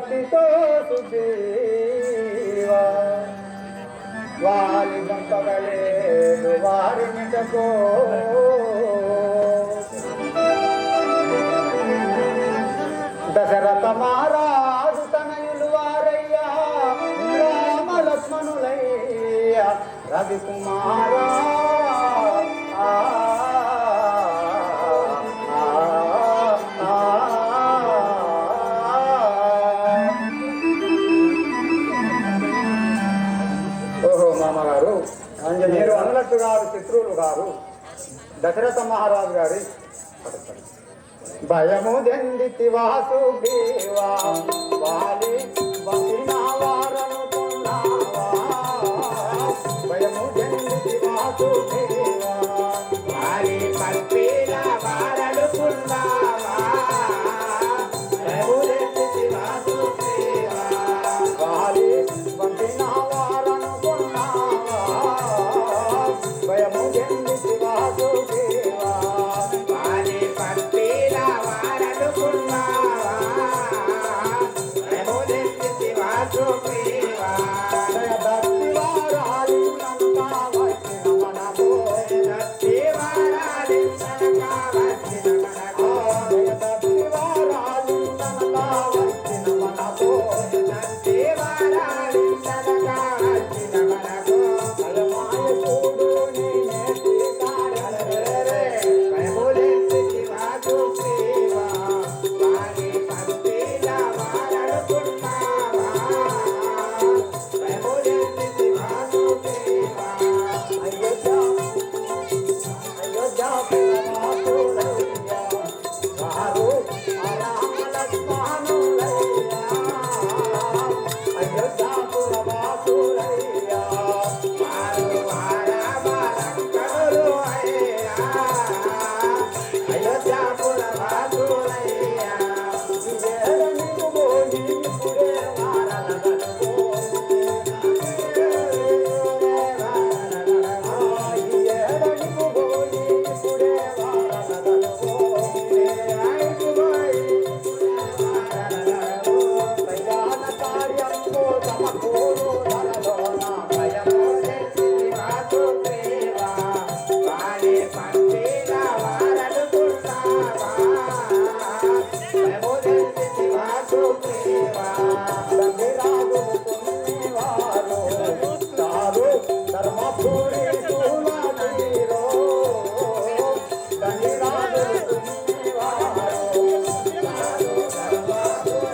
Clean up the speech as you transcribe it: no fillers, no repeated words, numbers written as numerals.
భక్తితో సుఖీవా వాలి పంపగలేదు వారినిటకో దశరథ మహారాజు తనయులు వారయ్యా రామ లక్ష్మణులయ్యా రవికుమారా ఓహో మామగారు మీరు అన్నట్టు గారు శత్రువులు గారు దశరథ మహారాజు గారి భయము దెందితి వాసుదేవా వాలి వారనుకున్నావా భయము దెందితి వాసుదేవా వాలి పల్పీల వారనుకున్నావా భయము దెందితి వాసుదేవా వాలి పంపిన వారనుకున్నావా భయము దెందితి వాసుదేవా ధర్మపూరి